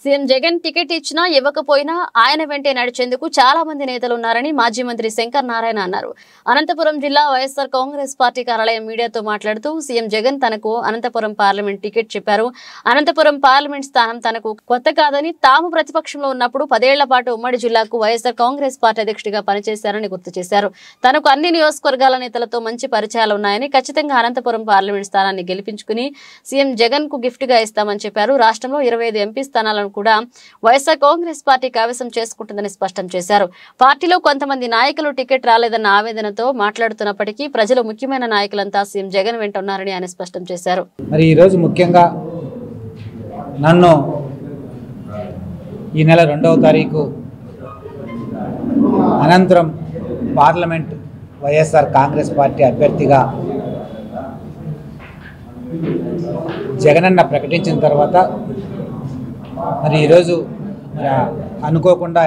CM Jagan ticket ఇచ్చినా ఇవ్వకపోయినా ఆయన వెంటే నడిచేందుకు చాలా మంది నేతలు ఉన్నారని మాజీ మంత్రి శంకర్ నారాయణ అన్నారు. అనంతపురం జిల్లా వైఎస్ఆర్ కాంగ్రెస్ పార్టీ కార్యాలయం మీడియాతో మాట్లాడుతూ సీఎం జగన్ తనకు అనంతపురం పార్లమెంట్ టికెట్ చెప్పారు. అనంతపురం పార్లమెంట్ స్థానం తనకు కొత్త కాదని, తాము ప్రతిపక్షంలో ఉన్నప్పుడు 10 ఏళ్ల పాటు ఉమ్మడి జిల్లాకు వైఎస్ఆర్ కాంగ్రెస్ పార్టీ అధ్యక్షుడిగా పనిచేశారని గుర్తు చేశారు. తనకు అన్ని నియోజకవర్గాల నేతలతో మంచి పరిచయాలు ఉన్నాయని, ఖచ్చితంగా అనంతపురం పార్లమెంట్ స్థానాన్ని గెలిపించుకుని సీఎం జగన్ కు గిఫ్ట్ గా ఇస్తామని చెప్పారు. రాష్ట్రంలో 25 ఎంపీ స్థానాలను కూడా వైఎస్ఆర్ కాంగ్రెస్ పార్టీ కైవసం చేసుకుంటుందని స్పష్టం చేశారు. పార్టీలో కొంతమంది నాయకులు టికెట్ రాలేదన్న ఆవేదనతో మాట్లాడుతున్నప్పటికీ ప్రజలు ముఖ్యమైన నాయకులంతా సీఎం జగన్ వెంట ఉన్నారని ఆయన స్పష్టం చేశారు. మరి ఈ రోజు ముఖ్యంగా నన్ను ఈ నెల 2వ తారీఖు అనంతరం పార్లమెంట్ వైఎస్ఆర్ కాంగ్రెస్ పార్టీ అభ్యర్థిగా జగనన్న ప్రకటించిన తర్వాత మరి ఈరోజు అనుకోకుండా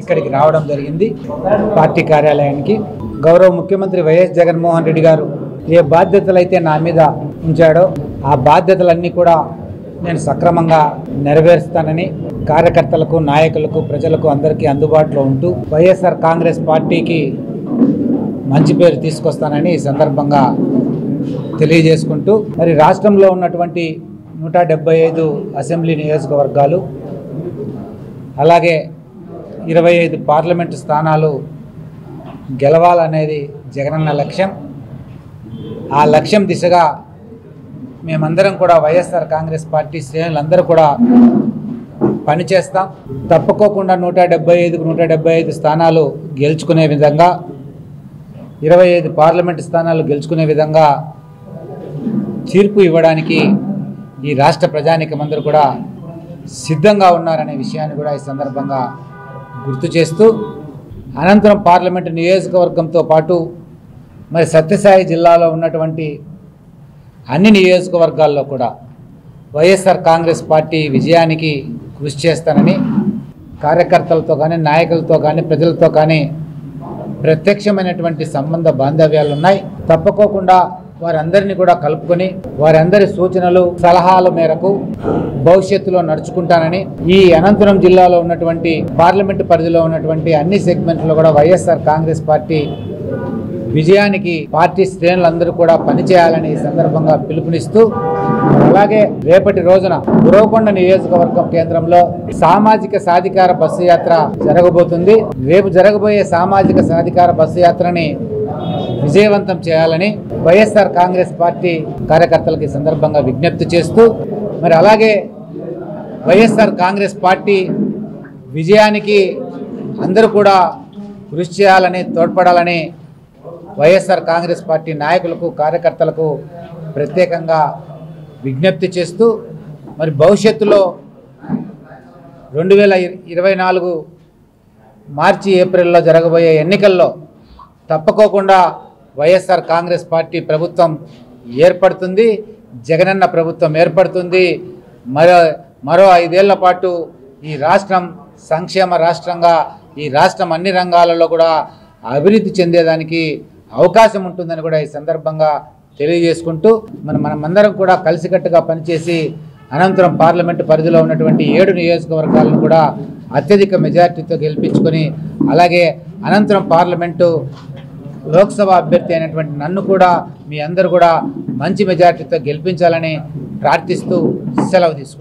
ఇక్కడికి రావడం జరిగింది. పార్టీ కార్యాలయానికి గౌరవ ముఖ్యమంత్రి వైఎస్ జగన్మోహన్ రెడ్డి గారు ఏ బాధ్యతలు అయితే నా మీద ఉంచాడో ఆ బాధ్యతలన్నీ కూడా నేను సక్రమంగా నెరవేరుస్తానని, కార్యకర్తలకు, నాయకులకు, ప్రజలకు అందరికీ అందుబాటులో ఉంటూ వైఎస్ఆర్ కాంగ్రెస్ పార్టీకి మంచి పేరు తీసుకొస్తానని ఈ సందర్భంగా తెలియజేసుకుంటూ, మరి రాష్ట్రంలో ఉన్నటువంటి 175 అసెంబ్లీ నియోజకవర్గాలు, అలాగే 25 పార్లమెంటు స్థానాలు గెలవాలనేది జగనన్న లక్ష్యం. ఆ లక్ష్యం దిశగా మేమందరం కూడా వైఎస్ఆర్ కాంగ్రెస్ పార్టీ శ్రేణులందరూ కూడా పనిచేస్తాం. తప్పుకోకుండా 175కు 175 స్థానాలు గెలుచుకునే విధంగా, 25 పార్లమెంటు స్థానాలు గెలుచుకునే విధంగా తీర్పు ఇవ్వడానికి ఈ రాష్ట్ర ప్రజానీకమందరూ కూడా సిద్ధంగా ఉన్నారనే విషయాన్ని కూడా ఈ సందర్భంగా గుర్తు చేస్తూ, అనంతరం పార్లమెంటు నియోజకవర్గంతో పాటు మరి సత్యసాయి జిల్లాలో ఉన్నటువంటి అన్ని నియోజకవర్గాల్లో కూడా వైఎస్ఆర్ కాంగ్రెస్ పార్టీ విజయానికి కృషి చేస్తానని, కార్యకర్తలతో కానీ, నాయకులతో కానీ, ప్రజలతో కానీ ప్రత్యక్షమైనటువంటి సంబంధ బాంధవ్యాలు ఉన్నాయి. తప్పుకోకుండా వారందరినీ కూడా కలుపుకొని వారందరి సూచనలు, సలహాల మేరకు భవిష్యత్తులో నడుచుకుంటానని, ఈ అనంతపురం జిల్లాలో ఉన్నటువంటి పార్లమెంటు పరిధిలో ఉన్నటువంటి అన్ని సెగ్మెంట్లో కూడా వైఎస్ఆర్ కాంగ్రెస్ పార్టీ విజయానికి పార్టీ శ్రేణులందరూ కూడా పనిచేయాలని ఈ సందర్భంగా పిలుపునిస్తూ, అలాగే రేపటి రోజున గురవకొండ నియోజకవర్గం కేంద్రంలో సామాజిక సాధికార బస్సు యాత్ర జరగబోతుంది. రేపు జరగబోయే సామాజిక సాధికార బస్సు యాత్రని విజయవంతం చేయాలని వైఎస్ఆర్ కాంగ్రెస్ పార్టీ కార్యకర్తలకు ఈ సందర్భంగా విజ్ఞప్తి చేస్తూ, మరి అలాగే వైఎస్ఆర్ కాంగ్రెస్ పార్టీ విజయానికి అందరూ కూడా కృషి చేయాలని, తోడ్పడాలని వైఎస్ఆర్ కాంగ్రెస్ పార్టీ నాయకులకు, కార్యకర్తలకు ప్రత్యేకంగా విజ్ఞప్తి చేస్తూ, మరి భవిష్యత్తులో 2024 మార్చి, ఏప్రిల్లో జరగబోయే ఎన్నికల్లో తప్పుకోకుండా వైఎస్ఆర్ కాంగ్రెస్ పార్టీ ప్రభుత్వం ఏర్పడుతుంది, జగనన్న ప్రభుత్వం ఏర్పడుతుంది. మరో 5 ఏళ్ల పాటు ఈ రాష్ట్రం సంక్షేమ రాష్ట్రంగా, ఈ రాష్ట్రం అన్ని రంగాలలో కూడా అభివృద్ధి చెందేదానికి అవకాశం ఉంటుందని కూడా ఈ సందర్భంగా తెలియజేసుకుంటూ, మనమందరం కూడా కలిసికట్టుగా పనిచేసి అనంతరం పార్లమెంటు పరిధిలో ఉన్నటువంటి 7 నియోజకవర్గాలను కూడా అత్యధిక మెజార్టీతో గెలిపించుకొని, అలాగే అనంతరం పార్లమెంటు లోక్సభ అభ్యర్థి అయినటువంటి నన్ను కూడా మీ అందరూ కూడా మంచి మెజార్టీతో గెలిపించాలని ప్రార్థిస్తూ సెలవు తీసుకుంటాం.